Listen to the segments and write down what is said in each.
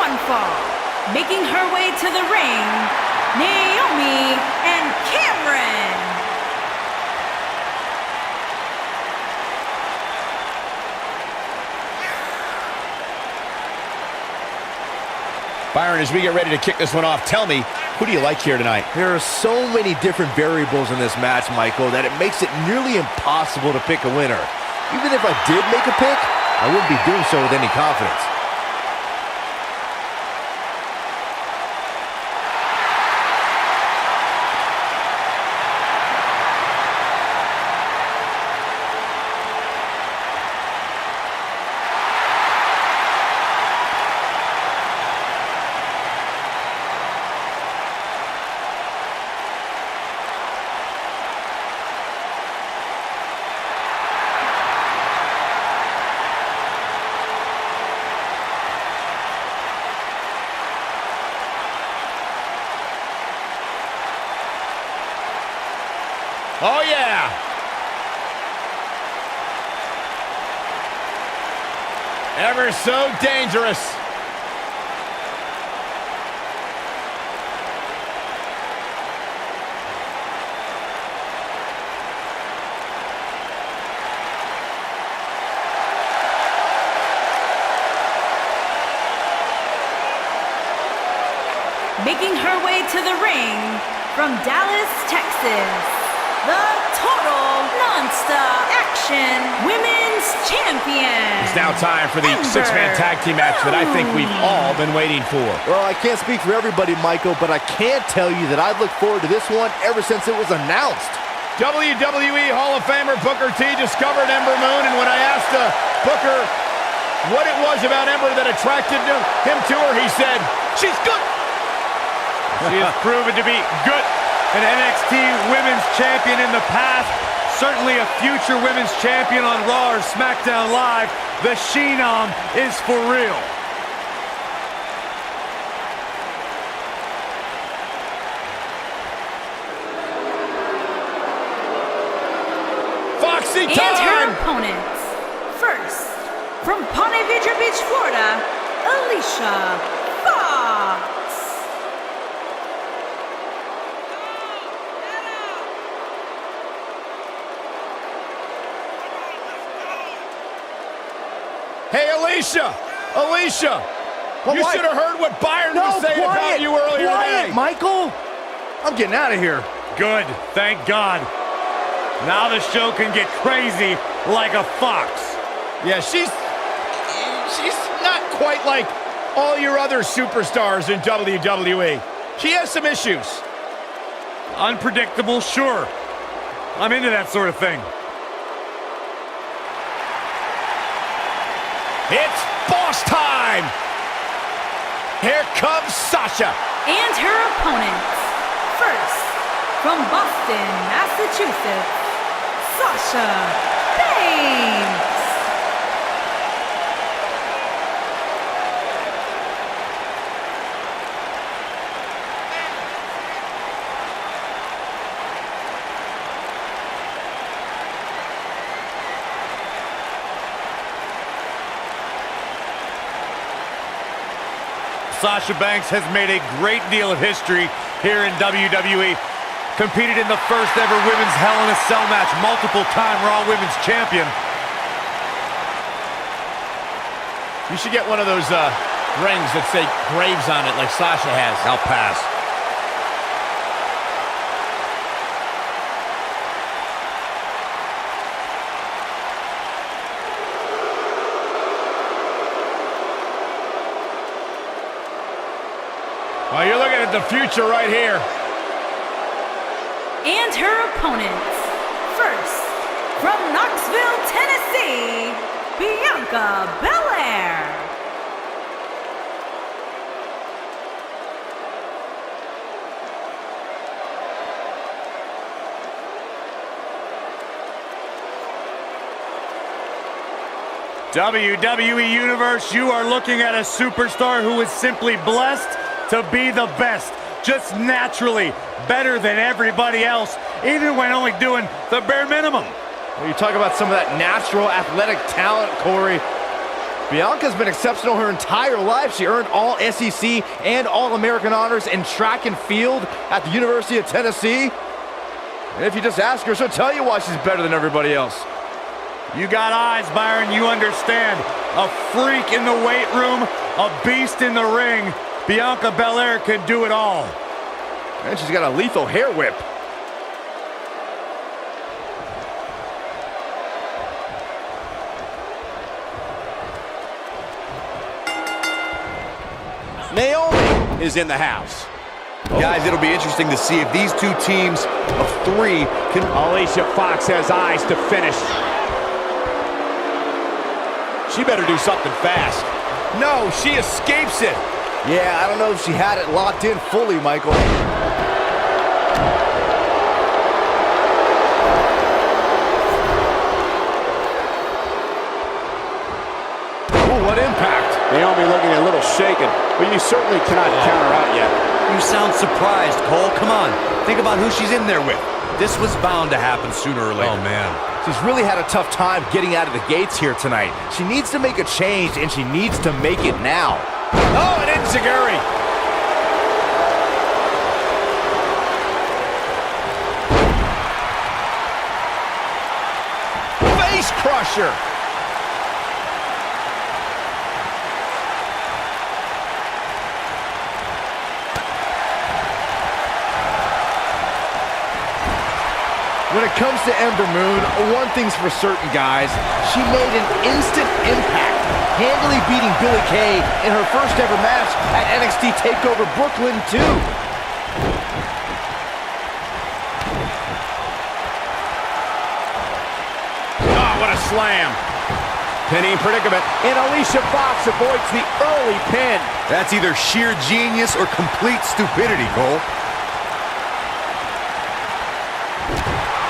one fall. Making her way to the ring, Naomi and Cameron. Byron, as we get ready to kick this one off, tell me, who do you like here tonight? There are so many different variables in this match, Michael, that it makes it nearly impossible to pick a winner. Even if I did make a pick, I wouldn't be doing so with any confidence. Oh, yeah. Ever so dangerous. Making her way to the ring from Dallas, Texas, the Total Non-Stop Action Women's Champion. It's now time for the Ember. six-man tag team match that I think we've all been waiting for. Well, I can't speak for everybody, Michael, but I can tell you that I've looked forward to this one ever since it was announced. WWE Hall of Famer Booker T discovered Ember Moon, and when I asked Booker what it was about Ember that attracted him to her, he said, "She's good." She has proven to be good. An NXT Women's Champion in the past. Certainly a future Women's Champion on Raw or SmackDown Live. The Phenom is for real. Foxy time! And her opponents. First, from Ponte Vedra Beach, Florida, Alicia Fox. Hey, Alicia! Alicia! Well, you should have heard what Byron was saying about you earlier today. Michael! I'm getting out of here. Good, thank God. Now the show can get crazy like a fox. Yeah, she's not quite like all your other superstars in WWE. She has some issues. Unpredictable, sure. I'm into that sort of thing. It's boss time! Here comes Sasha. And her opponents. First, from Boston, Massachusetts, Sasha Banks. Sasha Banks has made a great deal of history here in WWE. Competed in the first ever Women's Hell in a Cell match, multiple-time Raw Women's Champion. You should get one of those rings that say Graves on it like Sasha has. I'll pass. Well, you're looking at the future right here. And her opponents. First, from Knoxville, Tennessee, Bianca BelAir. WWE Universe, you are looking at a superstar who is simply blessed to be the best, just naturally better than everybody else, even when only doing the bare minimum. When you talk about some of that natural athletic talent, Corey, Bianca's been exceptional her entire life. She earned all SEC and All-American honors in track and field at the University of Tennessee. And if you just ask her, she'll tell you why she's better than everybody else. You got eyes, Byron, you understand. A freak in the weight room, a beast in the ring. Bianca BelAir can do it all. And she's got a lethal hair whip. Naomi is in the house. Guys, it'll be interesting to see if these two teams of three can... Alicia Fox has eyes to finish. She better do something fast. No, she escapes it. Yeah, I don't know if she had it locked in fully, Michael. What impact. Naomi looking a little shaken, but you certainly cannot count her out yet. You sound surprised, Cole. Come on. Think about who she's in there with. This was bound to happen sooner or later. Oh, man. She's really had a tough time getting out of the gates here tonight. She needs to make a change, and she needs to make it now. Oh, an enziguri. Face crusher. When it comes to Ember Moon, one thing's for certain, guys. She made an instant impact, handily beating Billie Kay in her first ever match at NXT TakeOver Brooklyn 2. Oh, what a slam. Pinning predicament, and Alicia Fox avoids the early pin. That's either sheer genius or complete stupidity, Cole.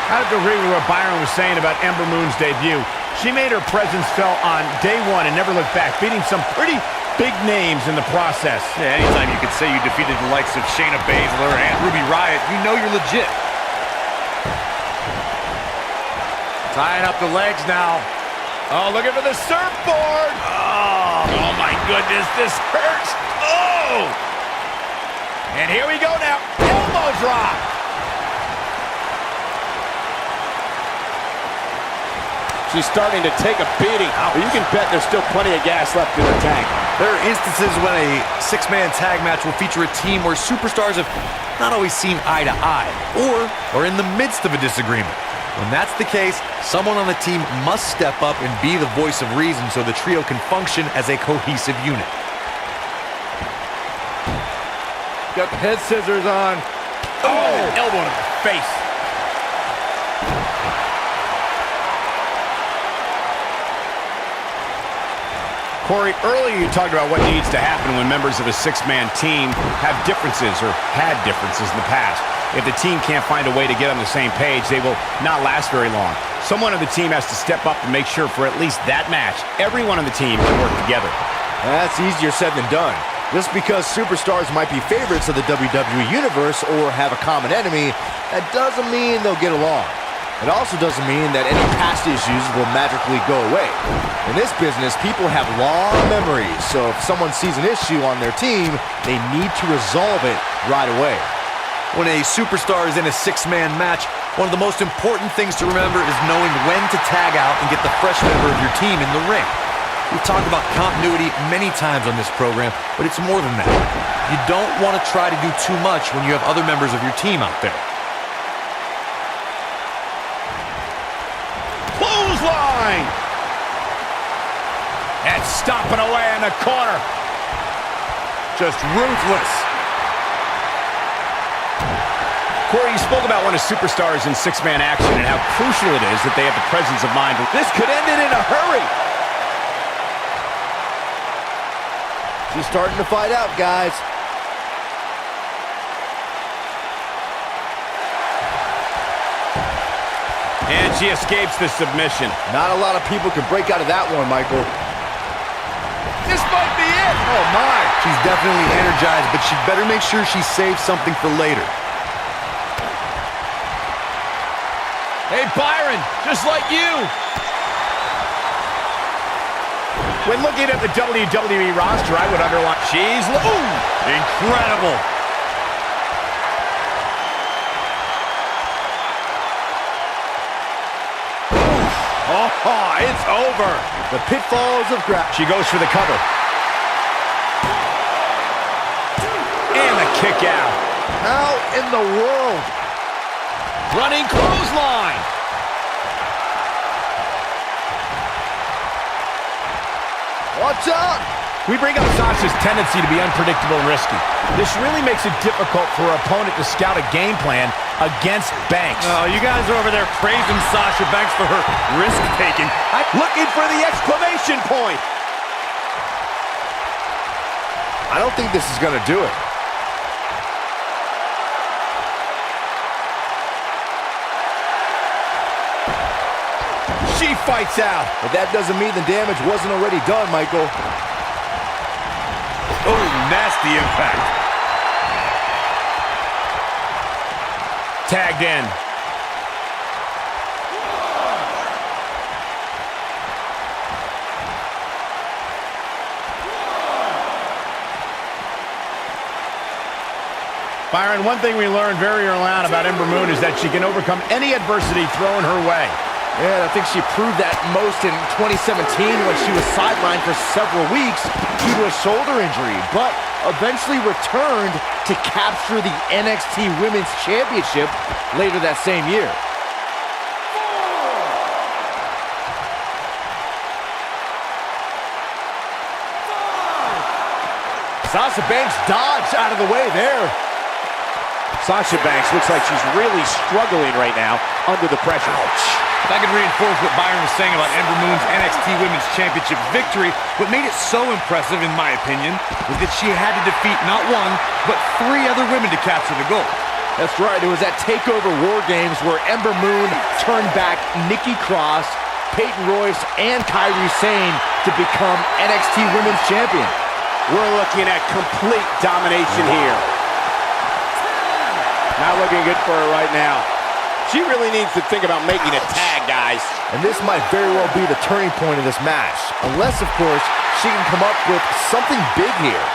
I have to agree with what Byron was saying about Ember Moon's debut. She made her presence felt on day one and never looked back, beating some pretty big names in the process. Yeah, anytime you could say you defeated the likes of Shayna Baszler and Ruby Riott, you know you're legit. Tying up the legs now. Oh, looking for the surfboard. Oh my goodness, this hurts. Oh! And here we go now. Elbow drop. She's starting to take a beating, but you can bet there's still plenty of gas left in the tank. There are instances when a six-man tag match will feature a team where superstars have not always seen eye to eye, or are in the midst of a disagreement. When that's the case, someone on the team must step up and be the voice of reason so the trio can function as a cohesive unit. Got the head scissors on. Oh, elbow in the face. Corey, earlier you talked about what needs to happen when members of a six-man team have differences or had differences in the past. If the team can't find a way to get on the same page, they will not last very long. Someone on the team has to step up and make sure for at least that match, everyone on the team can work together. That's easier said than done. Just because superstars might be favorites of the WWE Universe or have a common enemy, that doesn't mean they'll get along. It also doesn't mean that any past issues will magically go away. In this business, people have long memories, so if someone sees an issue on their team, they need to resolve it right away. When a superstar is in a six-man match, one of the most important things to remember is knowing when to tag out and get the fresh member of your team in the ring. We've talked about continuity many times on this program, but it's more than that. You don't want to try to do too much when you have other members of your team out there. Clothesline! And stomping away in the corner. Just ruthless. Corey, you spoke about when a superstar is in six-man action and how crucial it is that they have the presence of mind. This could end it in a hurry. She's starting to fight out, guys. And she escapes the submission. Not a lot of people can break out of that one, Michael. This might be it. Oh, my. She's definitely energized, but she'd better make sure she saves something for later. Hey, Byron, just like you. When looking at the WWE roster, I would underline she's... Ooh! Incredible. Oh, it's over. The pitfalls of gravity. She goes for the cover. And the kick out. How in the world? Running clothesline. Watch out! We bring up Sasha's tendency to be unpredictable and risky. This really makes it difficult for her opponent to scout a game plan against Banks. Oh, you guys are over there praising Sasha Banks for her risk-taking. Looking for the exclamation point. I don't think this is going to do it. She fights out. But that doesn't mean the damage wasn't already done, Michael. Oh, nasty impact. Tagged in. Byron, one thing we learned very early on about Ember Moon is that she can overcome any adversity thrown her way. Yeah, I think she proved that most in 2017 when she was sidelined for several weeks due to a shoulder injury, but eventually returned to capture the NXT Women's Championship later that same year. Sasha Banks dodged out of the way there. Sasha Banks looks like she's really struggling right now under the pressure. Ouch. If I could reinforce what Byron was saying about Ember Moon's NXT Women's Championship victory, what made it so impressive, in my opinion, was that she had to defeat not one, but 3 other women to capture the gold. That's right. It was at TakeOver War Games where Ember Moon turned back Nikki Cross, Peyton Royce, and Kairi Sane to become NXT Women's Champion. We're looking at complete domination here. Not looking good for her right now. She really needs to think about making a tag, guys. And this might very well be the turning point of this match. Unless, of course, she can come up with something big here.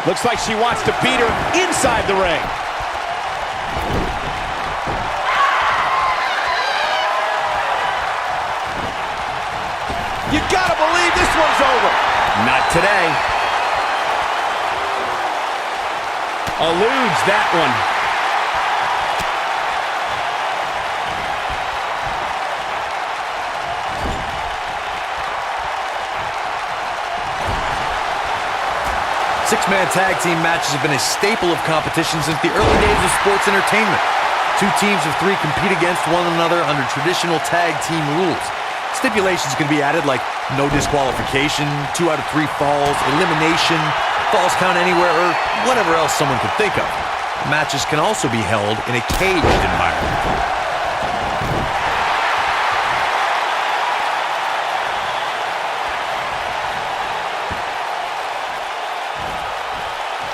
Looks like she wants to beat her inside the ring. You gotta believe this one's over. Not today. Eludes that one. Six-man tag team matches have been a staple of competition since the early days of sports entertainment. 2 teams of 3 compete against one another under traditional tag team rules. Stipulations can be added like no disqualification, 2 out of 3 falls, elimination, falls count anywhere, or whatever else someone could think of. Matches can also be held in a caged environment.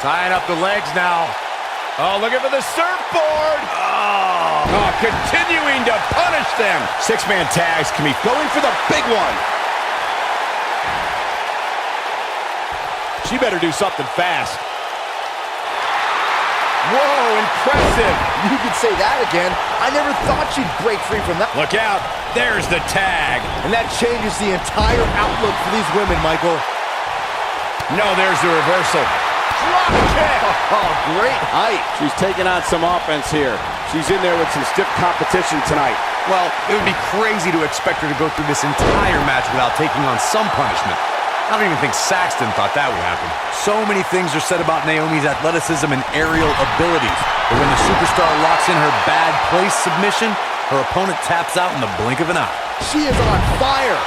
Tying up the legs now. Oh, looking for the surfboard. Oh, continuing to punish them. 6-man tags can be going for the big one. She better do something fast. Whoa, impressive. You could say that again. I never thought she'd break free from that. Look out. There's the tag. And that changes the entire outlook for these women, Michael. No, there's the reversal. Drop kick. Oh, great height. She's taking on some offense here. She's in there with some stiff competition tonight. Well, it would be crazy to expect her to go through this entire match without taking on some punishment. I don't even think Saxton thought that would happen. So many things are said about Naomi's athleticism and aerial abilities, but when the superstar locks in her bad place submission, her opponent taps out in the blink of an eye. She is on fire.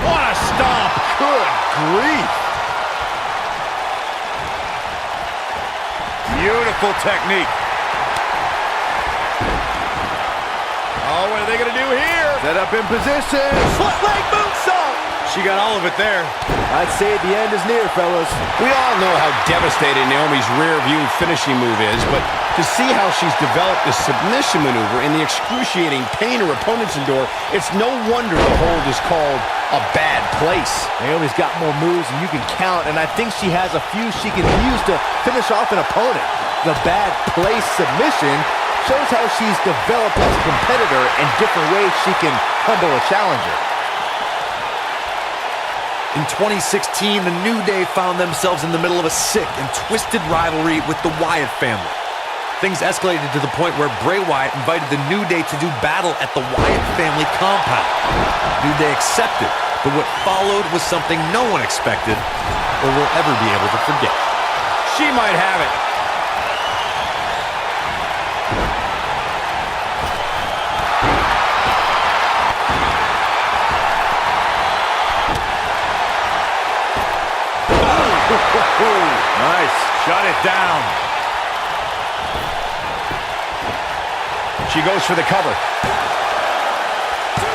What a stomp. Good grief. Beautiful technique. Oh, what are they going to do here? Set up in position. Foot leg moonsault. She got all of it there. I'd say the end is near, fellas. We all know how devastating Naomi's rear-view finishing move is, but to see how she's developed this submission maneuver and the excruciating pain her opponents endure, it's no wonder the hold is called a bad place. Naomi's got more moves than you can count, and I think she has a few she can use to finish off an opponent. The bad place submission shows how she's developed as a competitor and different ways she can humble a challenger. In 2016, the New Day found themselves in the middle of a sick and twisted rivalry with the Wyatt family. Things escalated to the point where Bray Wyatt invited the New Day to do battle at the Wyatt family compound. New Day accepted, but what followed was something no one expected or will ever be able to forget. She might have it. Nice. Shut it down. She goes for the cover.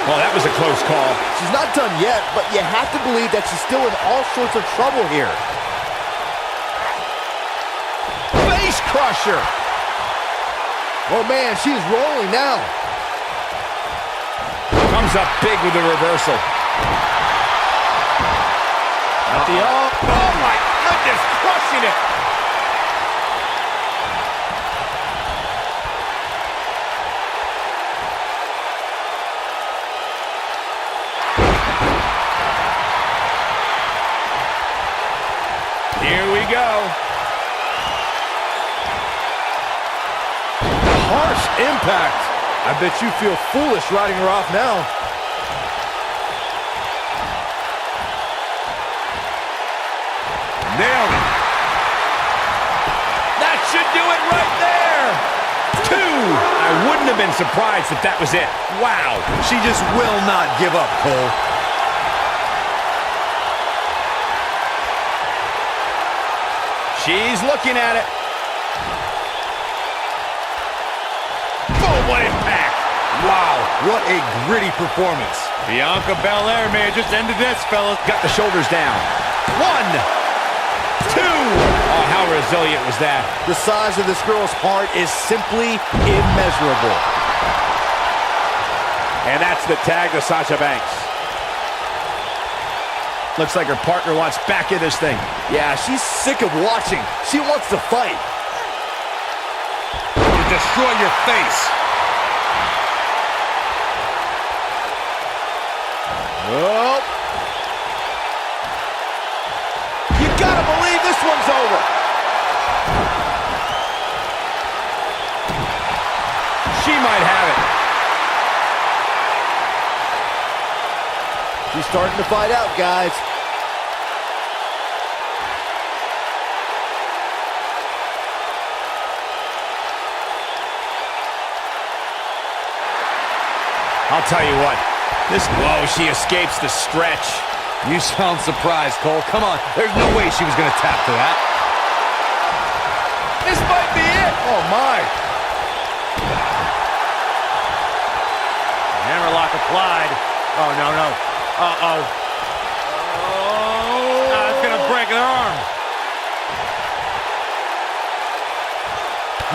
Well, that was a close call. She's not done yet, but you have to believe that she's still in all sorts of trouble here. Face crusher. Oh, man, she's rolling now. Comes up big with the reversal. Oh my goodness, crushing it. Here we go. Harsh impact. I bet you feel foolish riding her off now. Nailed it. That should do it right there. 2. I wouldn't have been surprised if that was it. Wow. She just will not give up, Cole. She's looking at it. Boom, what impact. Wow, what a gritty performance. Bianca BelAir may have just ended this, fellas. Got the shoulders down. 1, 2. Oh, how resilient was that? The size of this girl's heart is simply immeasurable. And that's the tag to Sasha Banks. Looks like her partner wants back in this thing. Yeah, she's sick of watching. She wants to fight. To destroy your face. Oh. You gotta believe this one's over. She might have it. She's starting to fight out, guys. I'll tell you what. Whoa, she escapes the stretch. You sound surprised, Cole. Come on, there's no way she was going to tap to that. This might be it. Oh, my. Hammerlock applied. Oh, no, no. Uh-oh. Oh. It's going to break her arm.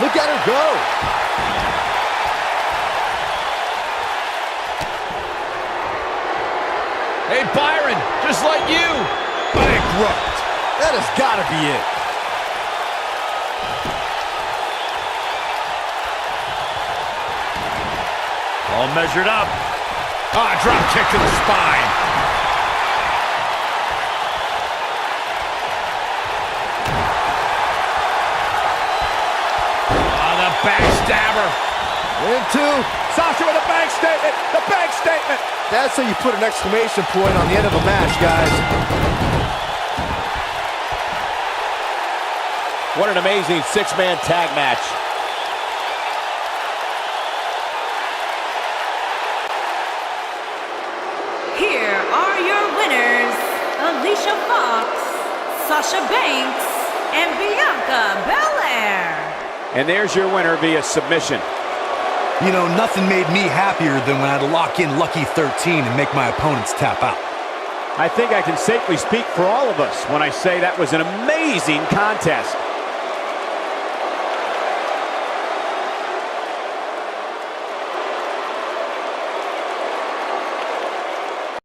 Look at her go. Hey, Byron, just like you. Bankrupt. That has got to be it. All measured up. Ah, drop kick to the spine. Ah, the backstabber. Into Sasha with a bank statement. The bank statement. That's how you put an exclamation point on the end of a match, guys. What an amazing six-man tag match. Here are your winners, Alicia Fox, Sasha Banks, and Bianca BelAir. And there's your winner via submission. You know, nothing made me happier than when I'd lock in Lucky 13 and make my opponents tap out. I think I can safely speak for all of us when I say that was an amazing contest.